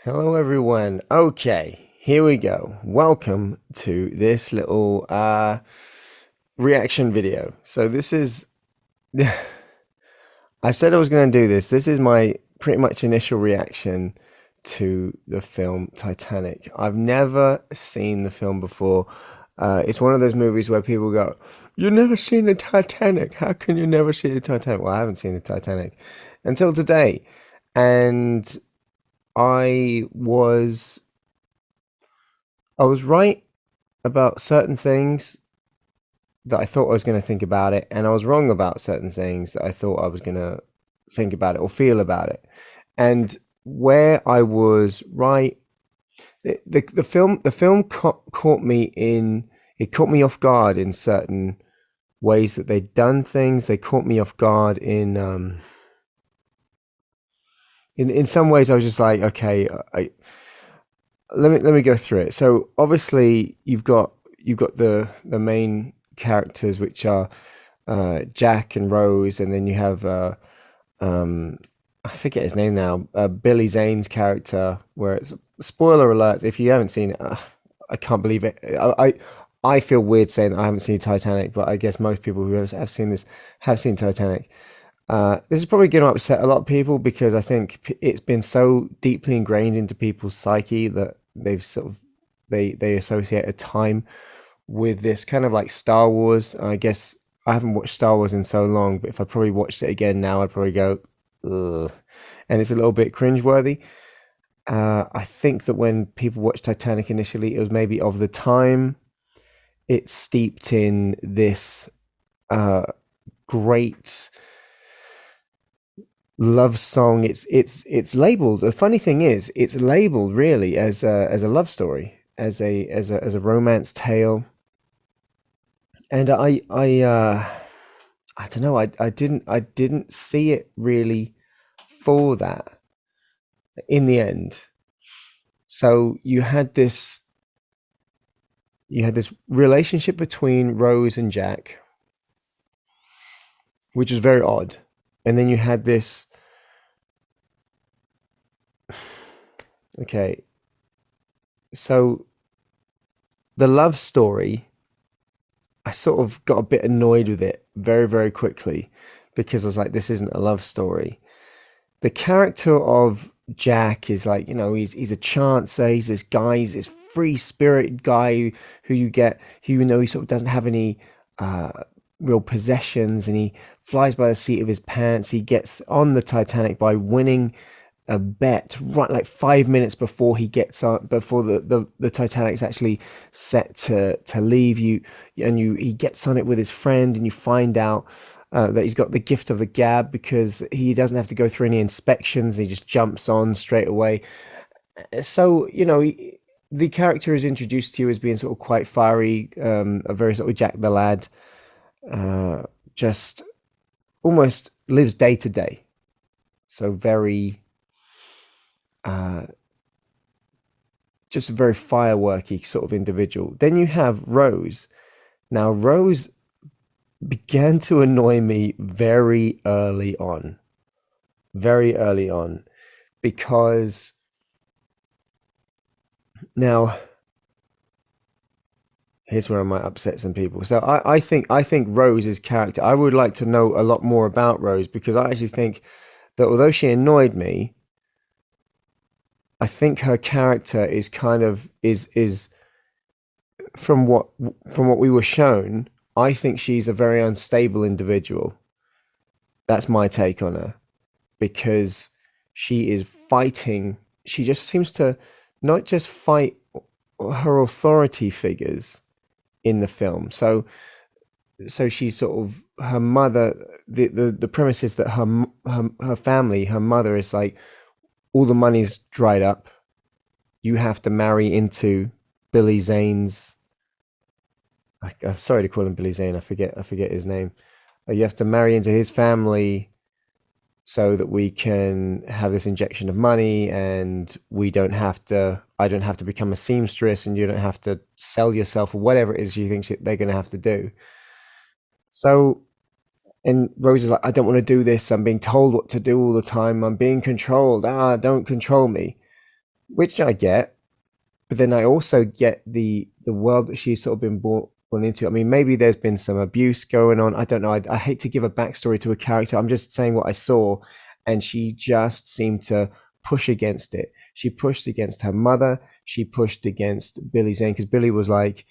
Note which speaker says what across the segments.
Speaker 1: Hello everyone. Okay, here we go. Welcome to this little reaction video. So this is I said I was going to do this. This is my pretty much initial reaction to the film Titanic. I've never seen the film before. It's one of those movies where people go, "You've never seen the Titanic. How can you never see the Titanic?" Well, I haven't seen the Titanic until today. And I was I was right about certain things that I thought I was going to think about it, and I was wrong about certain things that I thought I was going to think about it or feel about it. And where I was right, the film caught me it caught me off guard in certain ways that they'd done things. They caught me off guard in some ways. I was just like, okay, I let me go through it. So obviously you've got the main characters, which are Jack and Rose, and then you have um, I forget his name now, Billy Zane's character. Where it's spoiler alert if you haven't seen it. I can't believe it. I feel weird saying that I haven't seen Titanic, but I guess most people who have seen this have seen Titanic. This is probably going to upset a lot of people because I think it's been so deeply ingrained into people's psyche that they've sort of they associate a time with this kind of like Star Wars. I guess I haven't watched Star Wars in so long, but if I probably watched it again now, I'd probably go, ugh, and it's a little bit cringeworthy. I think that when people watched Titanic initially, it was maybe of the time. It's steeped in this uh, great love song. It's labeled. The funny thing is, it's labeled really as a love story, as a romance tale. And I don't know. I didn't see it really for that in the end. So you had this relationship between Rose and Jack, which is very odd. And then you had this. Okay, so the love story, I sort of got a bit annoyed with it very, very quickly because I was like, this isn't a love story. The character of Jack is like, he's a chancer. He's this guy. He's this free spirited guy who you get, who he sort of doesn't have any uh, real possessions, and he flies by the seat of his pants. He gets on the Titanic by winning a bet right like 5 minutes before he gets on, before the Titanic's actually set to leave you, and he gets on it with his friend, and you find out that he's got the gift of the gab because he doesn't have to go through any inspections. He just jumps on straight away. So the character is introduced to you as being sort of quite fiery, a very sort of Jack the Lad, uh, just almost lives day to day. So very uh, just a very fireworky sort of individual. Then you have Rose. Now Rose began to annoy me very early on, because now here's where I might upset some people. So I think Rose's character. I would like to know a lot more about Rose, because I actually think that although she annoyed me, I think her character is kind of is from what we were shown. I think she's a very unstable individual. That's my take on her, because she is fighting. She just seems to not just fight her authority figures in the film. So she's sort of her mother. The premise is that her family, her mother is like, all the money's dried up. You have to marry into Billy Zane's. I'm sorry to call him Billy Zane. I forget his name. You have to marry into his family so that we can have this injection of money, and we don't have to. I don't have to become a seamstress, and you don't have to sell yourself, or whatever it is you think they're going to have to do. So, and Rose is like, I don't want to do this. I'm being told what to do all the time. I'm being controlled. Don't control me. which I get. But then I also get the world that she's sort of been born into. I mean, maybe there's been some abuse going on. I don't know. I hate to give a backstory to a character. I'm just saying what I saw, and she just seemed to push against it. She pushed against her mother. She pushed against Billy Zane because Billy was like,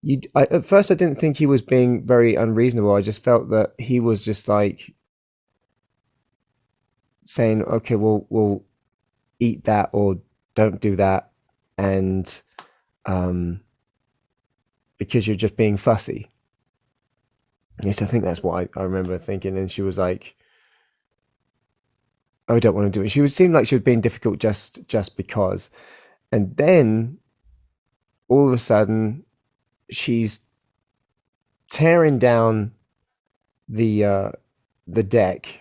Speaker 1: you. At first, I didn't think he was being very unreasonable. I just felt that he was just like saying, "Okay, we'll eat that or don't do that," and um, because you're just being fussy. Yes, I think that's what I remember thinking. And she was like, "Oh, I don't want to do it." She would seem like she was being difficult just because. And then all of a sudden, she's tearing down the uh, the deck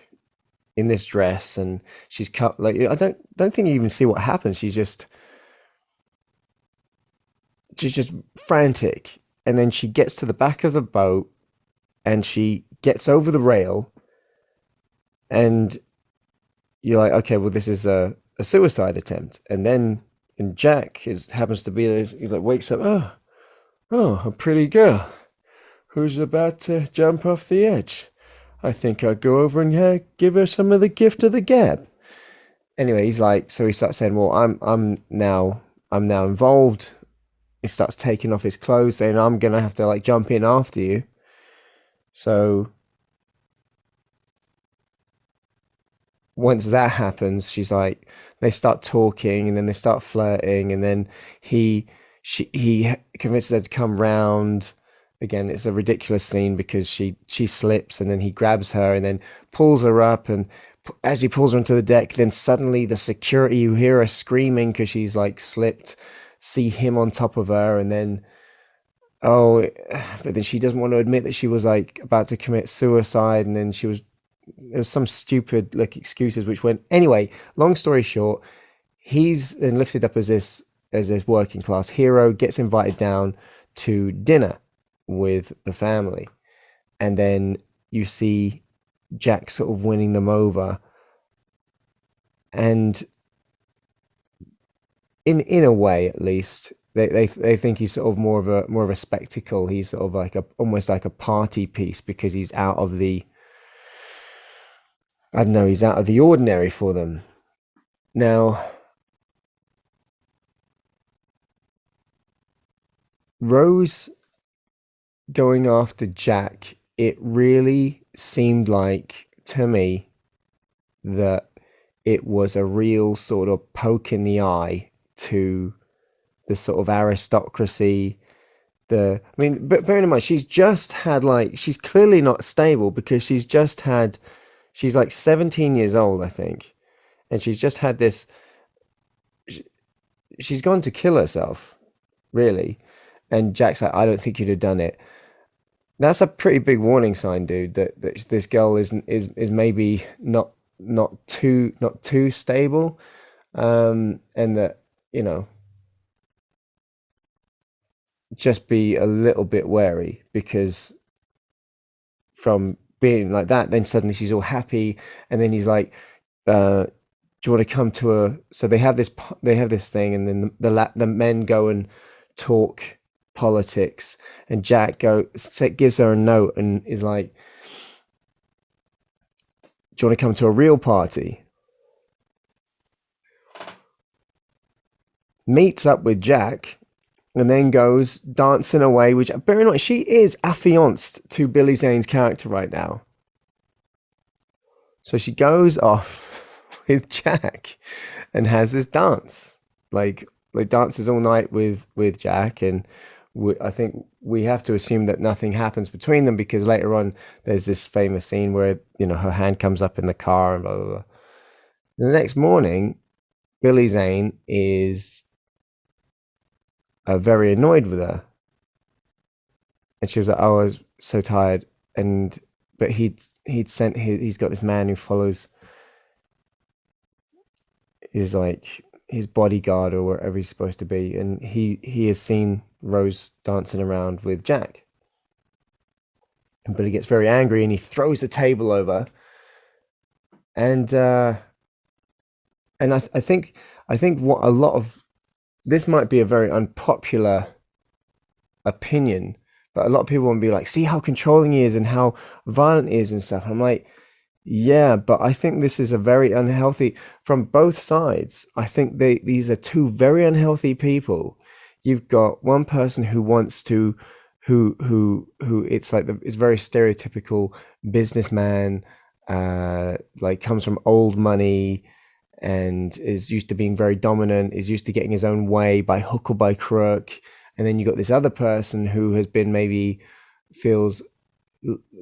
Speaker 1: in this dress, and she's cut like I don't think you even see what happens. She's just frantic, and then she gets to the back of the boat, and she gets over the rail, and you're like, okay, well, this is a suicide attempt. And Jack happens to be there. He like wakes up. Oh, a pretty girl who's about to jump off the edge. I think I'll go over and give her some of the gift of the gab. Anyway, he's like, so he starts saying, well, I'm now involved. He starts taking off his clothes, saying, I'm gonna have to like jump in after you. So once that happens, she's like, they start talking, and then they start flirting, and then he convinces her to come round. Again, it's a ridiculous scene because she slips, and then he grabs her and then pulls her up, and as he pulls her onto the deck, then suddenly the security, you hear her screaming because she's like slipped, see him on top of her, and then oh, but then she doesn't want to admit that she was like about to commit suicide, and then there was some stupid like excuses which went anyway. Long story short, he's then lifted up as this working class hero, gets invited down to dinner with the family, and then you see Jack sort of winning them over, and in a way at least they think he's sort of more of a spectacle. He's sort of like a almost like a party piece because he's out of the I don't know, he's out of the ordinary for them. Now, Rose going after Jack, it really seemed like to me that it was a real sort of poke in the eye to the sort of aristocracy. I mean, but bearing in mind, she's just had like, she's clearly not stable because she's like 17 years old, I think. And she's just had this, she's gone to kill herself, really. And Jack's like, I don't think you'd have done it. That's a pretty big warning sign, dude. That this girl is maybe not too stable, and that you know just be a little bit wary because from being like that, then suddenly she's all happy, and then he's like, "Do you want to come to a?" So they have this thing, and then the men go and talk politics, and gives her a note and is like, "Do you want to come to a real party?" Meets up with Jack, and then goes dancing away. Which, bear in mind, she is affianced to Billy Zane's character right now. So she goes off with Jack and has this dance, like dances all night with Jack, and I think we have to assume that nothing happens between them because later on there's this famous scene where her hand comes up in the car and blah blah blah. The next morning, Billy Zane is very annoyed with her, and she was like, "Oh, I was so tired," and but he's got this man who follows is like his bodyguard or wherever he's supposed to be, and he has seen Rose dancing around with Jack, but he gets very angry and he throws the table over, and And I think what a lot of this might be a very unpopular opinion, but a lot of people want to be like, see how controlling he is and how violent he is and stuff. I'm like, yeah, but I think this is a very unhealthy from both sides. I think these are two very unhealthy people. You've got one person who wants to, who it's like it's very stereotypical businessman, like comes from old money and is used to being very dominant, is used to getting his own way by hook or by crook. And then you got this other person who has been maybe feels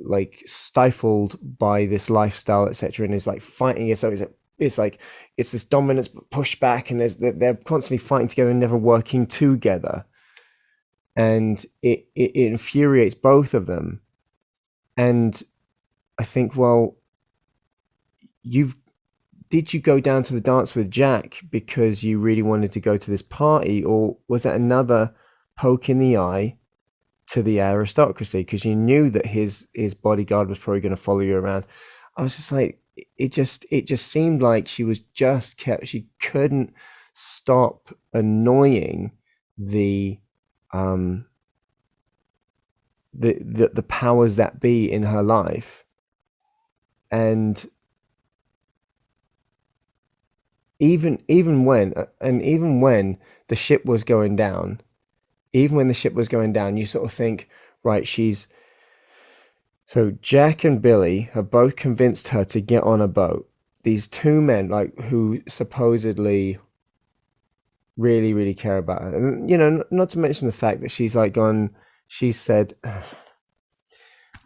Speaker 1: like stifled by this lifestyle, etc., and is like fighting it. So it's like it's this dominance pushback, and they're constantly fighting together and never working together, and it infuriates both of them. And I think, well, you've did you go down to the dance with Jack because you really wanted to go to this party, or was that another poke in the eye to the aristocracy because you knew that his bodyguard was probably going to follow you around? I was just like, it just seemed like she couldn't stop annoying the um the powers that be in her life. And even when the ship was going down, even when the ship was going down, you sort of think, right, she's so Jack and Billy have both convinced her to get on a boat. These two men, like who supposedly really, really care about her, and not to mention the fact that she's like gone. She said,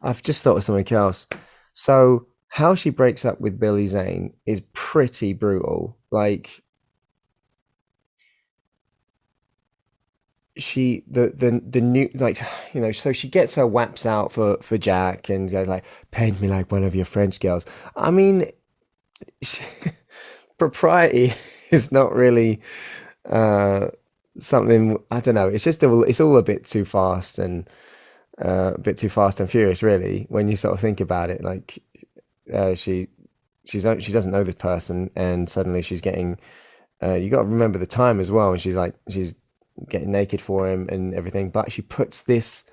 Speaker 1: "I've just thought of something else." So how she breaks up with Billy Zane is pretty brutal. Like the new like so she gets her waps out for Jack and goes like, paint me like one of your French girls. I mean, she, propriety is not really uh something. I don't know, it's all a bit too fast and a bit too fast and furious, really, when you sort of think about it. Like she doesn't know this person, and suddenly she's getting you got to remember the time as well, and she's getting naked for him and everything, but she puts this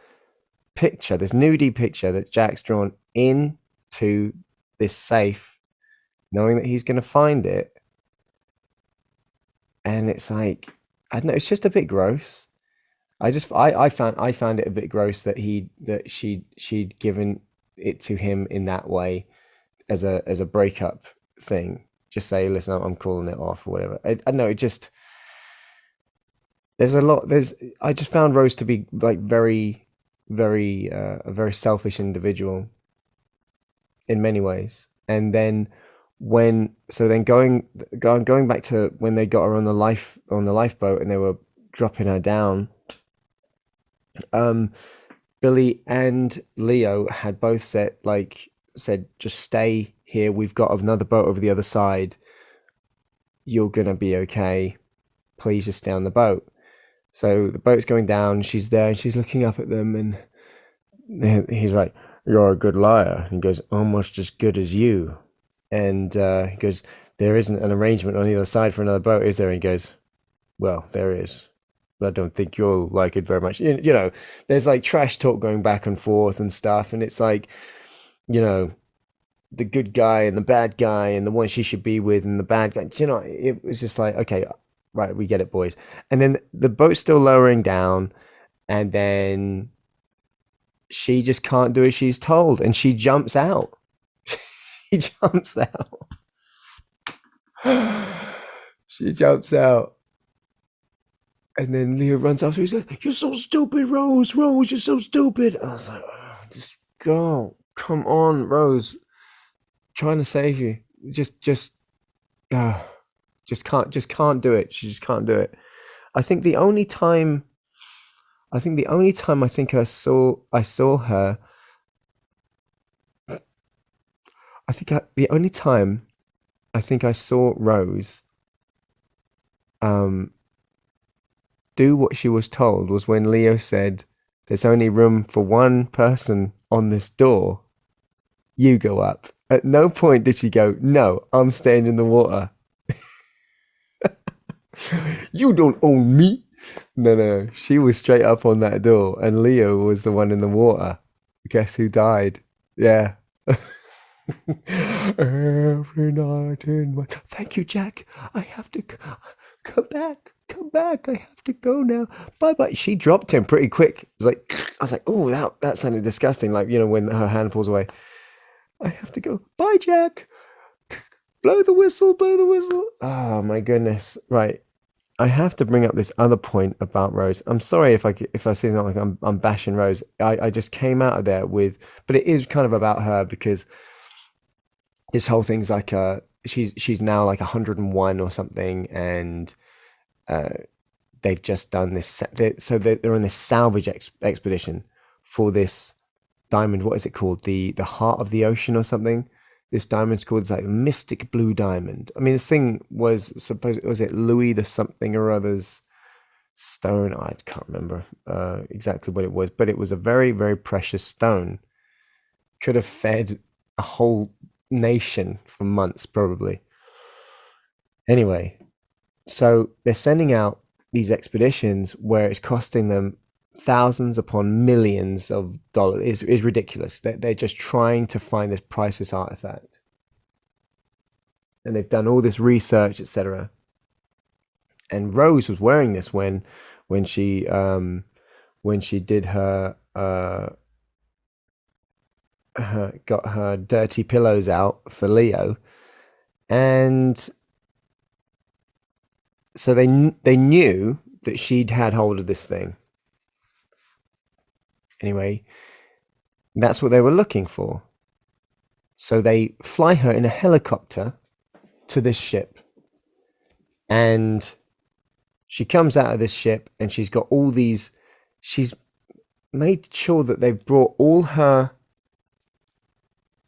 Speaker 1: nudie picture that Jack's drawn into this safe, knowing that he's going to find it. And it's like, I don't know, it's just a bit gross. I found it a bit gross that she'd given it to him in that way, as a breakup thing. Just say, listen, I'm calling it off or whatever. I know, it just there's a lot. I just found Rose to be like very, very a very selfish individual in many ways. And then going back to when they got her on the lifeboat and they were dropping her down. Um, Billy and Leo had both said, just stay here. We've got another boat over the other side. You're gonna be okay. Please just stay on the boat. So the boat's going down. She's there and she's looking up at them, and he's like, "You're a good liar." And he goes, "Almost as good as you." And he goes, "There isn't an arrangement on either side for another boat, is there?" And he goes, "Well, there is. But I don't think you'll like it very much." There's like trash talk going back and forth and stuff, and it's like, you know, the good guy and the bad guy and the one she should be with and the bad guy. It was just like, okay, right, we get it, boys. And then the boat's still lowering down, and then she just can't do as she's told, and she jumps out. She jumps out. She jumps out. And then Leo runs after her. He's like, "You're so stupid, Rose. Rose, you're so stupid." I was like, oh, just go. Come on, Rose. Trying to save you. Uh, just can't do it. She just can't do it. I think the only time I think I saw her, the only time I think I saw Rose um do what she was told was when Leo said, "There's only room for one person on this door. You go up." At no point did she go, "No, I'm staying in the water." You don't own me. No, no, she was straight up on that door, and Leo was the one in the water. Guess who died? Yeah. Every night in my. Thank you, Jack. I have to come back. Come back. I have to go now. Bye bye. She dropped him pretty quick. It was like I was like, oh, that sounded disgusting. Like when her hand pulls away. I have to go. Bye, Jack. Blow the whistle. Blow the whistle. Oh my goodness. Right. I have to bring up this other point about Rose. I'm sorry if I seem like I'm bashing Rose. I just came out of there with, but it is kind of about her because this whole thing's like she's now like 101 or something, and uh, they've just done this. They're on this salvage expedition for this diamond. What is it called? The heart of the ocean or something. This diamond's called, it's like a mystic blue diamond. I mean, this thing was it Louis the something or other's stone? I can't remember exactly what it was, but it was a very, very precious stone. Could have fed a whole nation for months, probably. Anyway, so they're sending out these expeditions where it's costing them thousands upon millions of dollars. Is ridiculous. They're just trying to find this priceless artifact, and they've done all this research, etc. And Rose was wearing this when she did her got her dirty pillows out for Leo, and so they knew that she'd had hold of this thing. Anyway, that's what they were looking for. So they fly her in a helicopter to this ship, and she comes out of this ship, and she's got all these. She's made sure that they've brought all her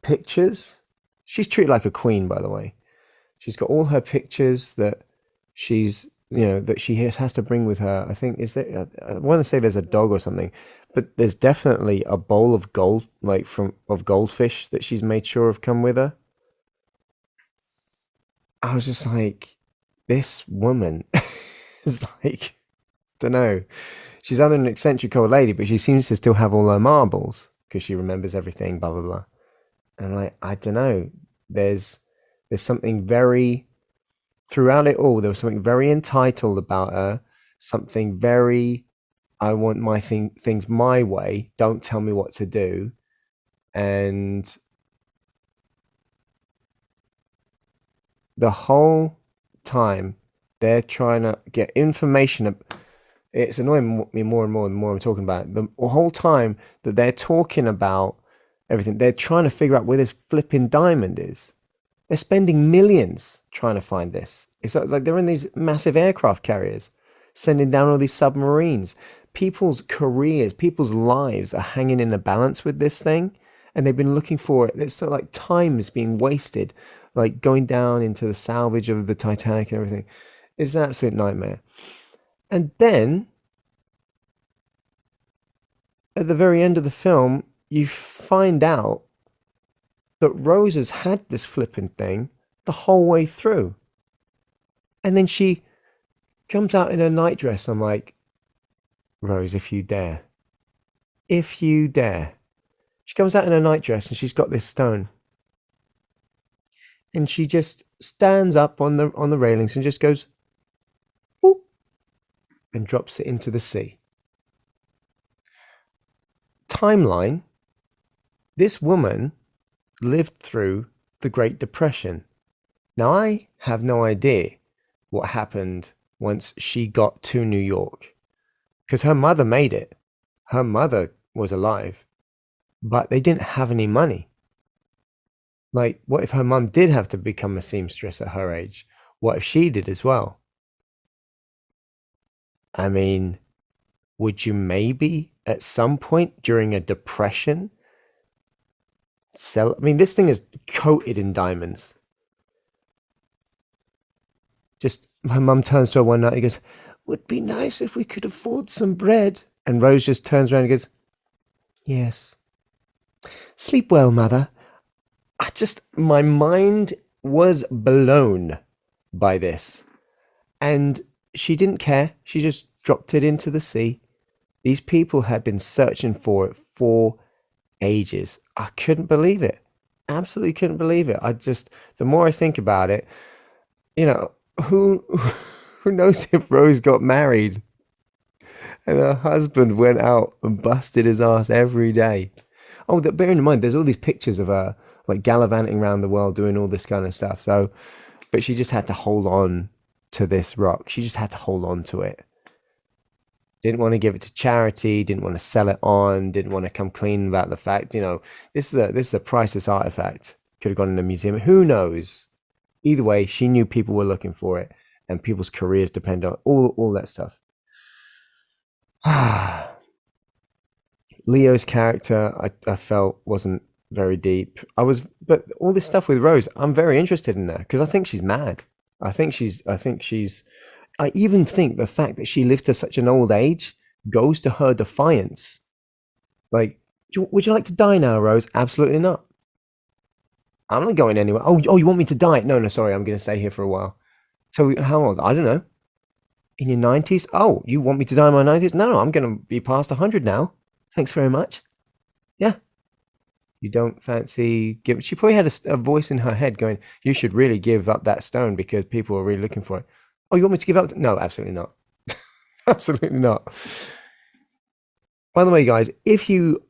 Speaker 1: pictures. She's treated like a queen, by the way. She's got all her pictures that that she has to bring with her. I think I want to say there's a dog or something, but there's definitely a bowl of gold, like of goldfish that she's made sure have come with her. I was just like, this woman is like, I don't know. She's either an eccentric old lady, but she seems to still have all her marbles because she remembers everything, blah blah blah. And I'm like, I don't know. There's something very throughout it all. There was something very entitled about her. Something very, I want my things my way. Don't tell me what to do. And the whole time they're trying to get information. It's annoying me more and more the more I'm talking about it. The whole time that they're talking about everything, they're trying to figure out where this flipping diamond is. They're spending millions trying to find this. It's like they're in these massive aircraft carriers, sending down all these submarines. People's careers, people's lives are hanging in the balance with this thing, and they've been looking for it. It's sort of like time is being wasted, like going down into the salvage of the Titanic and everything. It's an absolute nightmare. And then, at the very end of the film, you find out that Rose has had this flipping thing the whole way through. And then she comes out in her nightdress. I'm like, Rose, if you dare. If you dare. She comes out in her nightdress and she's got this stone. And she just stands up on the railings and just goes, whoop, and drops it into the sea. Timeline, this woman lived through the Great Depression. Now, I have no idea what happened once she got to New York, because her mother made it. Her mother was alive, but they didn't have any money. Like, what if her mum did have to become a seamstress at her age? What if she did as well? I mean, would you maybe at some point during a depression sell? I mean, this thing is coated in diamonds. Just her mum turns to her one night and goes, would be nice if we could afford some bread. And Rose just turns around and goes, yes. Sleep well, mother. My mind was blown by this. And she didn't care. She just dropped it into the sea. These people had been searching for it for ages. I couldn't believe it. Absolutely couldn't believe it. I just, the more I think about it, you know, who who knows if Rose got married and her husband went out and busted his ass every day. Oh, bearing in mind, there's all these pictures of her like gallivanting around the world doing all this kind of stuff. So, but she just had to hold on to this rock. She just had to hold on to it. Didn't want to give it to charity. Didn't want to sell it on. Didn't want to come clean about the fact. This is a priceless artifact. Could have gone in a museum. Who knows? Either way, she knew people were looking for it, and people's careers depend on all that stuff. Leo's character, I felt wasn't very deep. But all this stuff with Rose, I'm very interested in her because I think she's mad. I even think the fact that she lived to such an old age goes to her defiance. Like, would you like to die now, Rose? Absolutely not. I'm not going anywhere. Oh, you want me to die? No, no, sorry, I'm going to stay here for a while. So, how old? I don't know. In your 90s? Oh, you want me to die in my 90s? No, no, I'm going to be past 100 now. Thanks very much. Yeah. You don't fancy give? She probably had a voice in her head going, "You should really give up that stone because people are really looking for it." Oh, you want me to give up? No, absolutely not. Absolutely not. By the way, guys, if you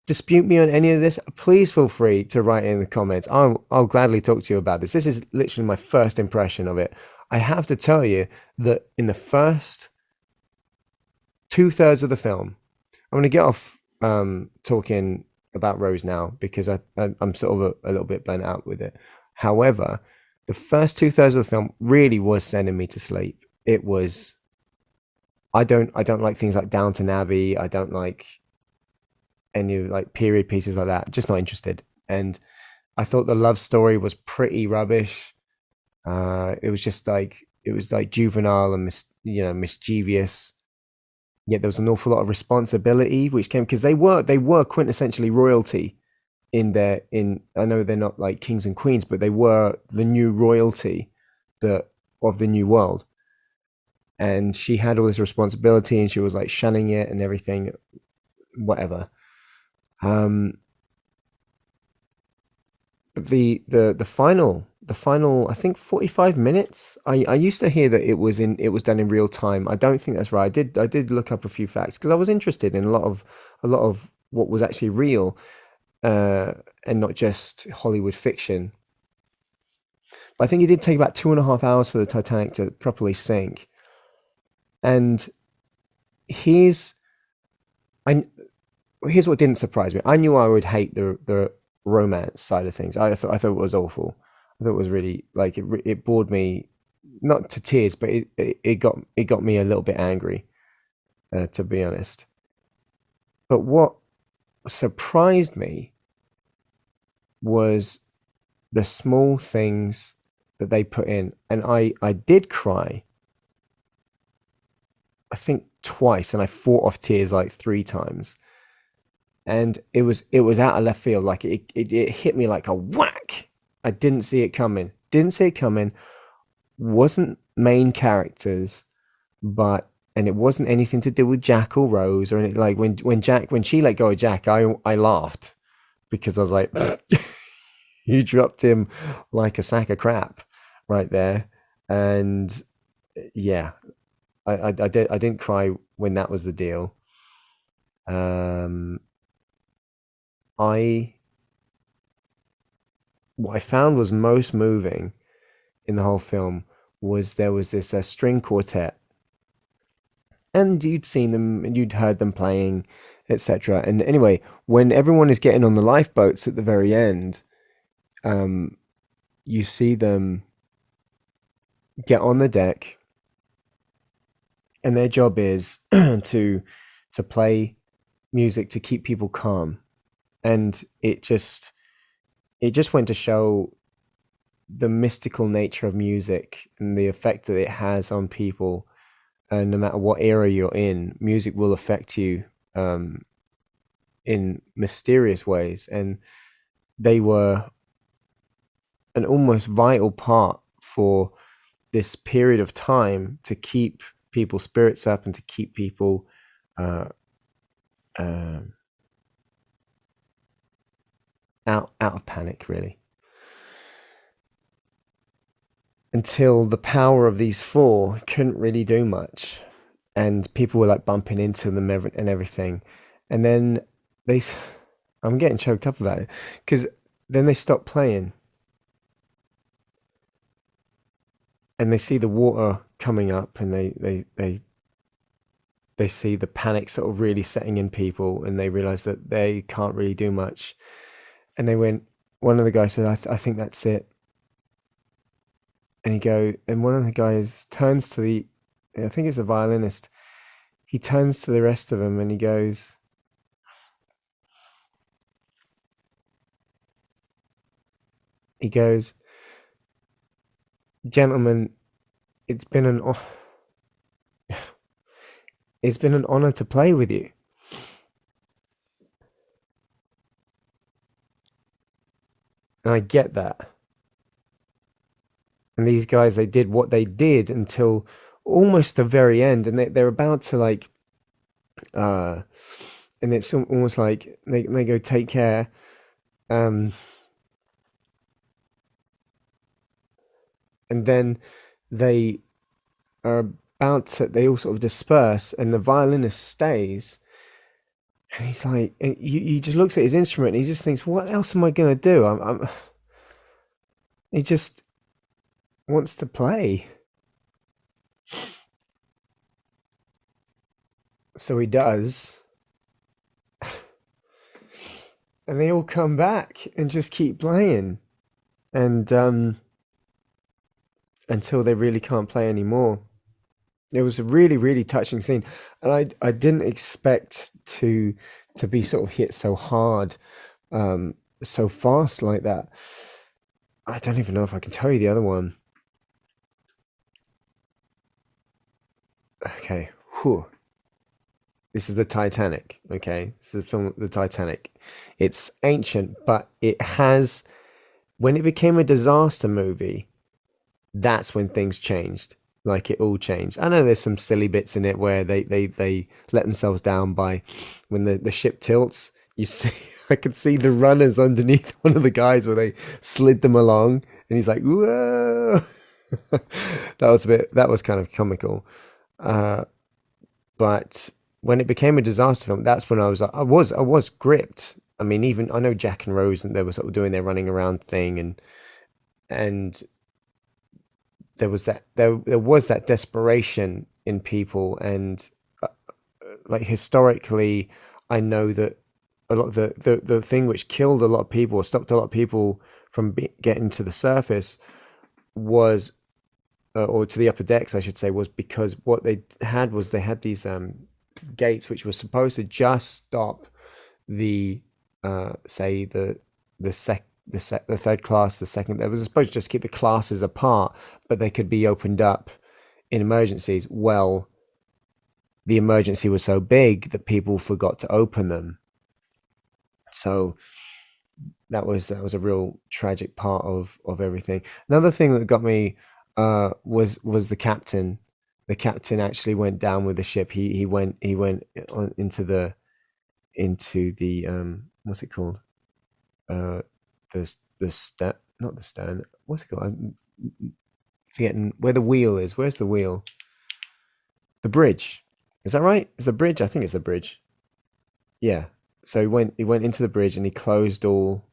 Speaker 1: dispute me on any of this, please feel free to write in the comments. I'll gladly talk to you about this. This is literally my first impression of it. I have to tell you that in the first 2/3 of the film, I'm going to get off talking about Rose now because I'm sort of a little bit burnt out with it. However, the first 2/3 of the film really was sending me to sleep. It was. I don't like things like Downton Abbey. I don't like any like period pieces like that. Just not interested. And I thought the love story was pretty rubbish. It was like juvenile and mischievous. Yet there was an awful lot of responsibility which came because they were quintessentially royalty in I know they're not like kings and queens, but they were the new royalty that of the new world. And she had all this responsibility and she was like shunning it and everything, whatever. Um the final I think 45 minutes. I used to hear that it was done in real time. I don't think that's right. I did look up a few facts because I was interested in a lot of what was actually real, uh and not just Hollywood fiction. But I think it did take about 2.5 hours for the Titanic to properly sink. And here's I here's what didn't surprise me. I knew I would hate the romance side of things. I thought it was awful. I thought it was really like it bored me, not to tears, but it got me a little bit angry, to be honest. But what surprised me was the small things that they put in, and I did cry. I think twice, and I fought off tears like 3 times. And it was out of left field. Like it hit me like a whack. I didn't see it coming. Didn't see it coming. Wasn't main characters, but and it wasn't anything to do with Jack or Rose or anything. Like when she let go of Jack, I laughed because I was like, you dropped him like a sack of crap right there. And yeah, I didn't cry when that was the deal. Um, I what I found was most moving in the whole film was there was this string quartet, and you'd seen them and you'd heard them playing, etc. And anyway, when everyone is getting on the lifeboats at the very end, um, you see them get on the deck, and their job is to play music to keep people calm, and it just went to show the mystical nature of music and the effect that it has on people. And no matter what era you're in, music will affect you, um, in mysterious ways. And they were an almost vital part for this period of time to keep people's spirits up and to keep people uh, uh, out of panic, really, until the power of these four couldn't really do much, and people were like bumping into them and everything, and then they, I'm getting choked up about it because then they stopped playing, and they see the water coming up, and they see the panic sort of really setting in people, and they realize that they can't really do much, and they went. One of the guys said, I think that's it." And one of the guys turns to the, I think it's the violinist. He turns to the rest of them and he goes, "Gentlemen, it's been an it's been an honor to play with you." And I get that. And these guys, they did what they did until almost the very end, and they're about to like, uh, and it's almost like they go, "Take care." Um, and then they are about to, they all sort of disperse, and the violinist stays. And he's like, and he just looks at his instrument and he just thinks, "What else am I gonna do?" He just wants to play. So he does. And they all come back and just keep playing. And until they really can't play anymore. It was a really, really touching scene. And I didn't expect to be sort of hit so hard, so fast like that. I don't even know if I can tell you the other one. Okay. Whew. This is the Titanic. Okay. This is the film The Titanic. It's ancient, but it has, when it became a disaster movie, that's when things changed. Like it all changed. I know there's some silly bits in it where they let themselves down by when the ship tilts. You see, I could see the runners underneath one of the guys where they slid them along, and he's like, "Whoa!" That was kind of comical. Uh, but when it became a disaster film, that's when I was gripped. I mean, even I know Jack and Rose, and they were sort of doing their running around thing, and there was that desperation in people, and like historically, I know that a lot of the thing which killed a lot of people or stopped a lot of people from getting to the surface was, or to the upper decks, I should say, was because what they had was they had these gates which were supposed to just stop the say the third class, the second. They were supposed to just keep the classes apart, but they could be opened up in emergencies. Well, the emergency was so big that people forgot to open them. So that was a real tragic part of everything. Another thing that got me was the captain. The captain actually went down with the ship. He went on into the what's it called? Uh, the not the stern. What's it called? I'm forgetting where the wheel is. Where's the wheel? The bridge. Is that right? Is the bridge? I think it's the bridge. Yeah. So he went into the bridge and he closed all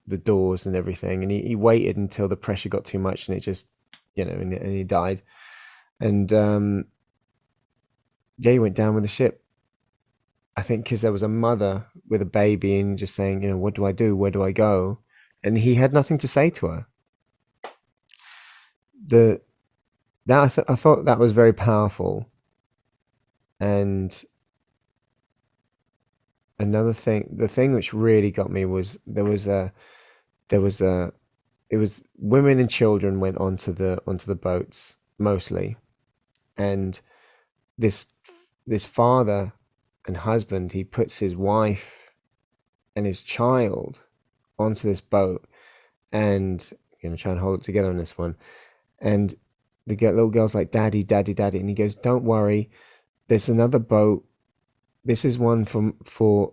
Speaker 1: the doors and everything, and he waited until the pressure got too much, and it just, and he died. And yeah, he went down with the ship. I think because there was a mother with a baby and just saying, "What do I do? Where do I go?" And he had nothing to say to her. The that I thought that was very powerful. And another thing, the thing which really got me was there was a it was women and children went onto the boats mostly, and this this father and husband, he puts his wife and his child onto this boat, and try and hold it together on this one, and little girl's like, "Daddy, daddy, daddy," and he goes, "Don't worry, there's another boat. This is one for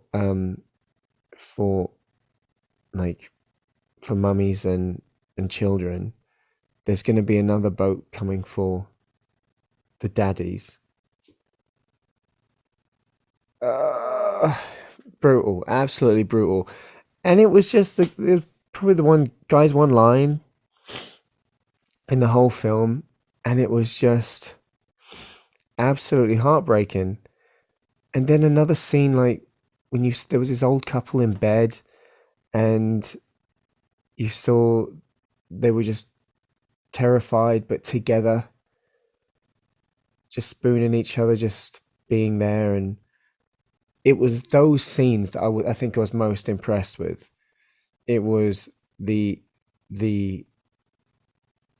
Speaker 1: like for mummies and children. There's going to be another boat coming for the daddies." Uh, Brutal, absolutely brutal. And it was just probably the one guy's one line in the whole film, and it was just absolutely heartbreaking. And then another scene, like when you there was this old couple in bed, and you saw they were just terrified but together, just spooning each other, just being there. And it was those scenes that I think I was most impressed with. It was the the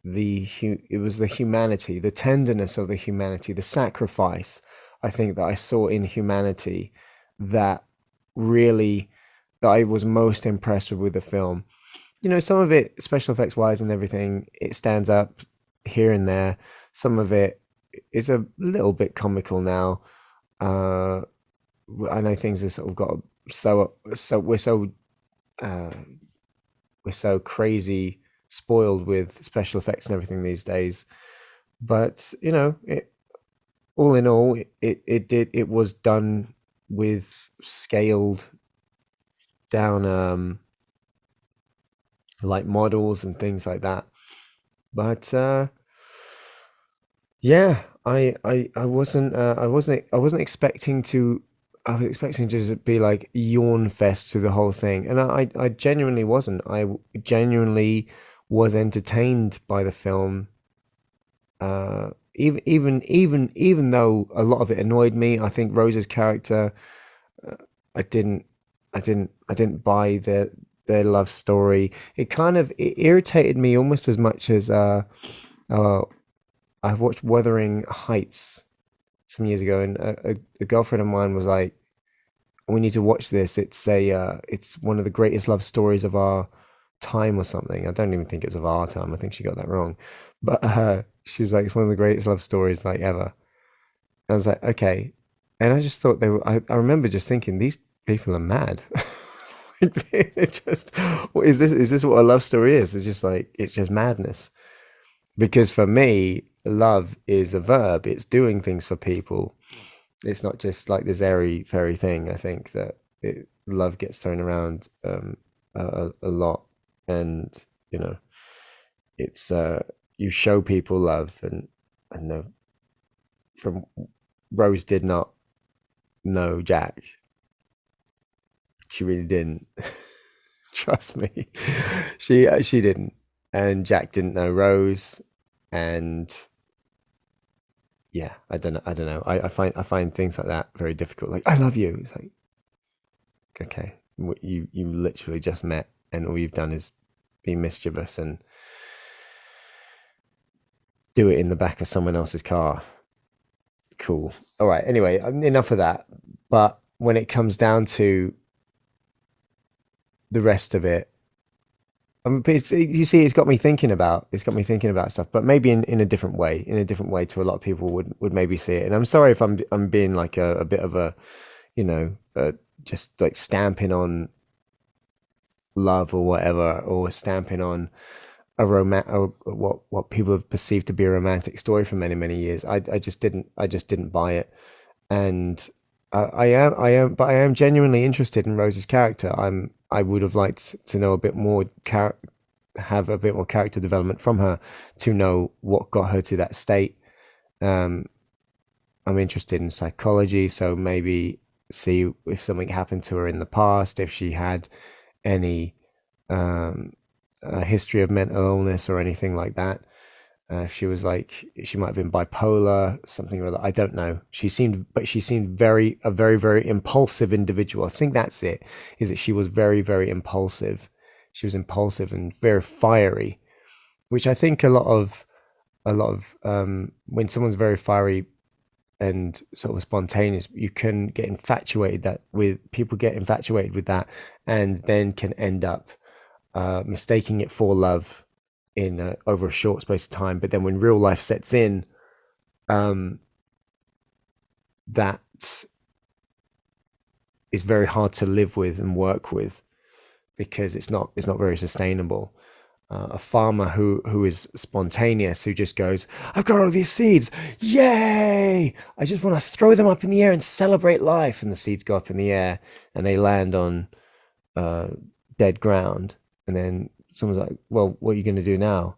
Speaker 1: it was the humanity, the tenderness of the humanity, the sacrifice. I think that I saw in humanity that really that I was most impressed with the film. You know, some of it, special effects wise and everything, it stands up here and there. Some of it is a little bit comical now. Uh, I know things have sort of got so uh, we're so crazy spoiled with special effects and everything these days. But you know, all in all, it was done with scaled down like models and things like that. But yeah, I wasn't expecting to. I was expecting to just be like yawn fest through the whole thing, and I genuinely wasn't. I genuinely was entertained by the film. Even though a lot of it annoyed me, I think Rose's character, I didn't, I didn't buy their love story. It irritated me almost as much as uh I watched Wuthering Heights some years ago, and a girlfriend of mine was like, "We need to watch this. It's one of the greatest love stories of our time, or something." I don't even think it's of our time. I think she got that wrong, but she was like, "It's one of the greatest love stories like ever." And I was like, "Okay," and I just thought they were. I remember just thinking these people are mad. It just, what is this? Is this what a love story is? It's just like it's just madness. Because for me, love is a verb. It's doing things for people. It's not just like this airy fairy thing. I think that love gets thrown around a lot, and you know, it's you show people love, and I know from Rose did not know Jack. She really didn't. Trust me, she didn't, and Jack didn't know Rose, and yeah, I don't know. I find things like that very difficult. Like, I love you. It's like, okay, you literally just met, and all you've done is be mischievous and do it in the back of someone else's car. Cool. All right. Anyway, enough of that. But when it comes down to the rest of it, you see, it's got me thinking about stuff, but maybe in a different way, to a lot of people would maybe see it. And I'm sorry if I'm being like a bit of a, you know, just like stamping on love or whatever, or stamping on a or what people have perceived to be a romantic story for many years. I just didn't buy it, and but I am genuinely interested in Rose's character. I would have liked to know a bit more have a bit more character development from her to know what got her to that state. Um, I'm interested in psychology, so maybe see if something happened to her in the past, if she had any um, a history of mental illness or anything like that. If she was like, she might have been bipolar, something or other. I don't know. She seemed very impulsive individual. I think that's it. Is that she was very impulsive. She was impulsive and very fiery, which I think a lot of when someone's very fiery and sort of spontaneous, you can get infatuated that with people get infatuated with that, and then can end up mistaking it for love in over a short space of time. But then when real life sets in, um, that is very hard to live with and work with because it's not very sustainable. A farmer who is spontaneous, who just goes, I've got all these seeds, yay! I just want to throw them up in the air and celebrate life. And the seeds go up in the air and they land on uh, dead ground. And then someone's like, well, what are you going to do now?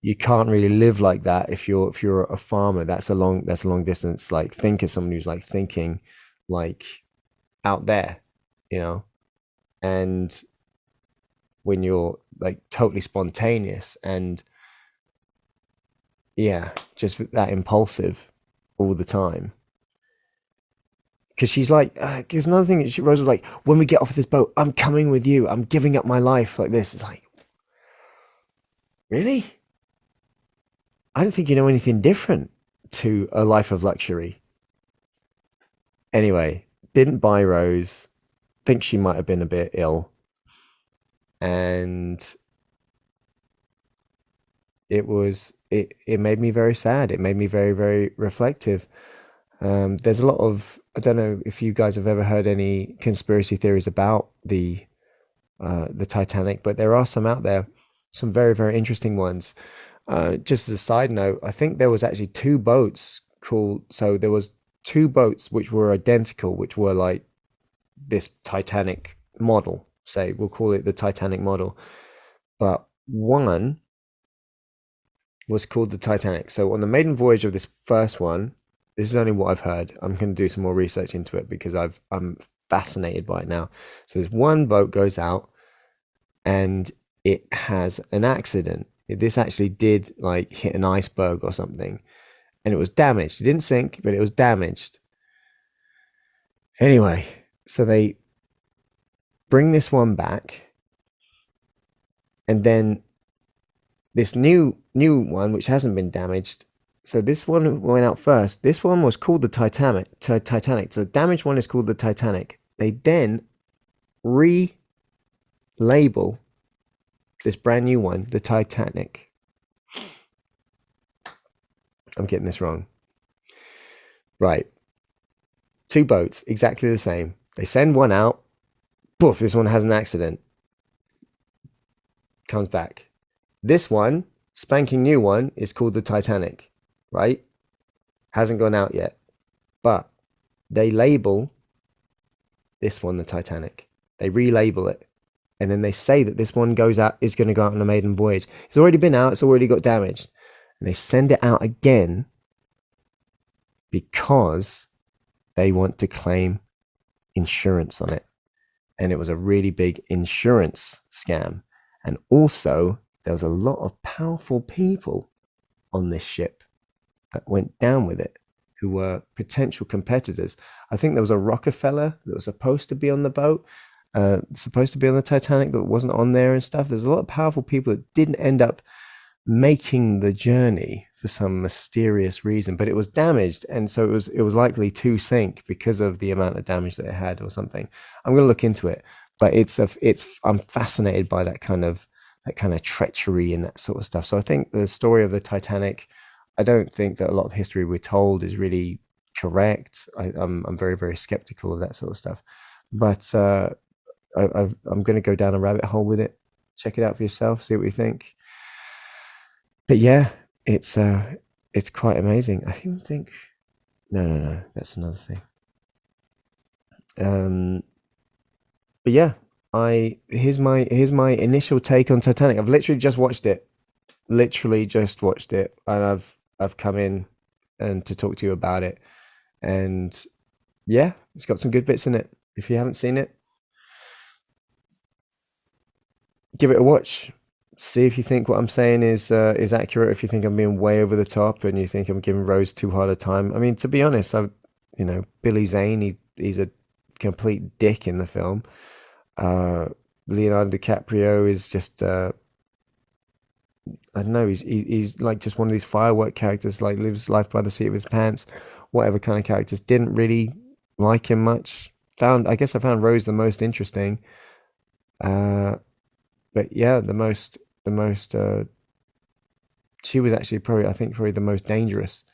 Speaker 1: You can't really live like that if you're a farmer. That's a long distance like thinker, someone who's like thinking like out there, you know. And when you're like totally spontaneous and yeah, just that impulsive all the time. Because she's like, there's another thing that Rose was like, when we get off of this boat, I'm coming with you. I'm giving up my life like this. It's like, really? I don't think you know anything different to a life of luxury. Anyway, didn't buy Rose. Think she might have been a bit ill. And it made me very sad. It made me very, very reflective. There's a lot of, I don't know if you guys have ever heard any conspiracy theories about the Titanic, but there are some out there, some very, very interesting ones. Just as a side note, I think there was actually two boats called, so there was two boats which were identical, which were like this Titanic model, say we'll call it the Titanic model, but one was called the Titanic. So on the maiden voyage of this first one, this is only what I've heard. I'm going to do some more research into it because I'm fascinated by it now. So this one boat goes out and it has an accident. This actually did like hit an iceberg or something, and it was damaged. It didn't sink, but it was damaged. Anyway, so they bring this one back, and then this new one which hasn't been damaged. So this one went out first. This one was called the Titanic. So the damaged one is called the Titanic. They then relabel this brand new one the Titanic. I'm getting this wrong. Right. Two boats, exactly the same. They send one out. Poof, this one has an accident. Comes back. This one, spanking new one, is called the Titanic, right? Hasn't gone out yet. But they label this one the Titanic. They relabel it. And then they say that this one is going to go out on a maiden voyage. It's already been out, it's already got damaged. And they send it out again because they want to claim insurance on it. And it was a really big insurance scam. And also, there was a lot of powerful people on this ship that went down with it who were potential competitors. I think there was a Rockefeller that was supposed to be on the boat, supposed to be on the Titanic that wasn't on there and stuff. There's a lot of powerful people that didn't end up making the journey for some mysterious reason, but it was damaged, and so it was likely to sink because of the amount of damage that it had or something. I'm going to look into it, but I'm fascinated by that kind of treachery and that sort of stuff. So I think the story of the Titanic, I don't think that a lot of history we're told is really correct. I'm very, very skeptical of that sort of stuff, but I'm going to go down a rabbit hole with it. Check it out for yourself, see what you think. But yeah, it's quite amazing. I even think no, that's another thing. But yeah, here's my initial take on Titanic. I've literally just watched it, and I've come in and to talk to you about it, and yeah, it's got some good bits in it. If you haven't seen it, give it a watch. See if you think what I'm saying is accurate. If you think I'm being way over the top and you think I'm giving Rose too hard a time. I mean, to be honest, Billy Zane, he's a complete dick in the film. Leonardo DiCaprio is just I don't know. He's like just one of these firework characters, like lives life by the seat of his pants. Whatever kind of characters. Didn't really like him much. I guess I found Rose the most interesting. But yeah, the the most. She was actually probably, I think, probably the most dangerous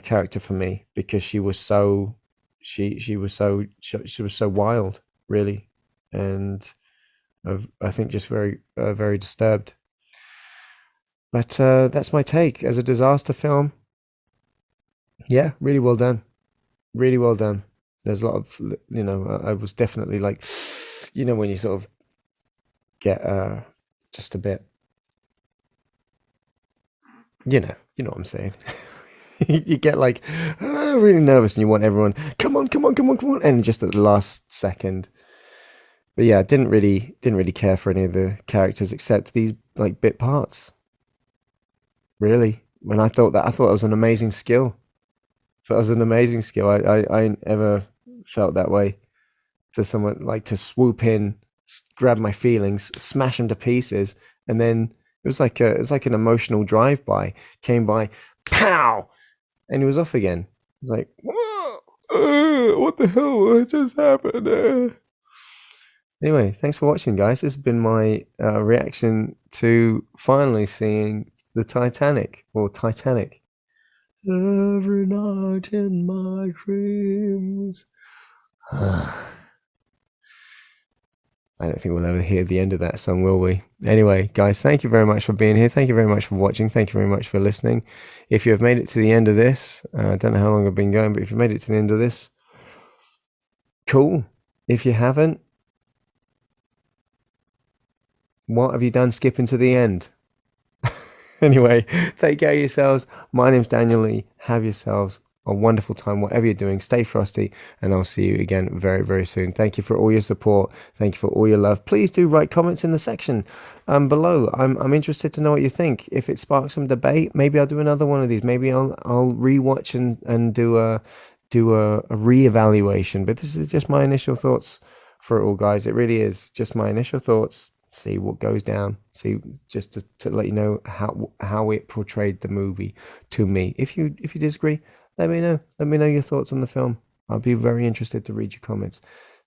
Speaker 1: character for me because she was so, she was so wild, really, and I think just very very disturbed. But that's my take as a disaster film. Yeah, really well done. Really well done. There's a lot of, I was definitely like, when you sort of get just a bit, you know what I'm saying. You get like really nervous and you want everyone, come on, come on, come on, come on, and just at the last second. But yeah, I didn't really care for any of the characters except these like bit parts. Really, when I thought it was an amazing skill. That was an amazing skill. I ever felt that way to someone like to swoop in, grab my feelings, smash them to pieces, and then it was like an emotional drive by. Came by, pow, and he was off again. It's like, whoa, what the hell? What just happened? Anyway, thanks for watching, guys. This has been my reaction to finally seeing the Titanic or Titanic. Every night in my dreams. I don't think we'll ever hear the end of that song, will we? Anyway, guys, thank you very much for being here. Thank you very much for watching. Thank you very much for listening. If you have made it to the end of this, I don't know how long I've been going, but if you made it to the end of this, cool. If you haven't, what have you done skipping to the end? Anyway, take care of yourselves. My name's Daniel Leigh. Have yourselves a wonderful time, whatever you're doing. Stay frosty, and I'll see you again very, very soon. Thank you for all your support. Thank you for all your love. Please do write comments in the section below. I'm interested to know what you think. If it sparks some debate, maybe I'll do another one of these. Maybe I'll rewatch and do a reevaluation. But this is just my initial thoughts for it all, guys. It really is just my initial thoughts. See what goes down. See, just to let you know how it portrayed the movie to me. If you disagree, let me know. Let me know your thoughts on the film. I'll be very interested to read your comments.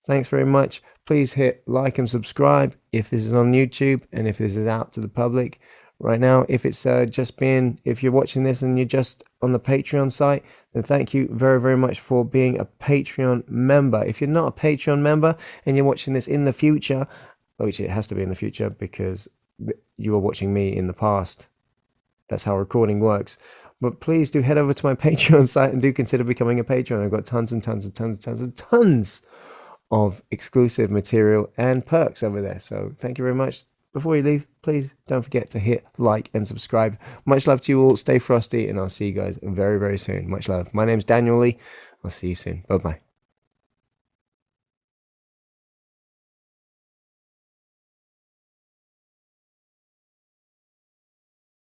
Speaker 1: Thanks very much. Please hit like and subscribe if this is on YouTube and if this is out to the public right now. If it's if you're watching this and you're just on the Patreon site, then thank you very, very much for being a Patreon member. If you're not a Patreon member and you're watching this in the future, which it has to be in the future because you were watching me in the past. That's how recording works. But please do head over to my Patreon site and do consider becoming a patron. I've got tons and tons and tons and tons and tons of exclusive material and perks over there. So thank you very much. Before you leave, please don't forget to hit like and subscribe. Much love to you all. Stay frosty, and I'll see you guys very, very soon. Much love. My name's Daniel Leigh. I'll see you soon. Bye-bye.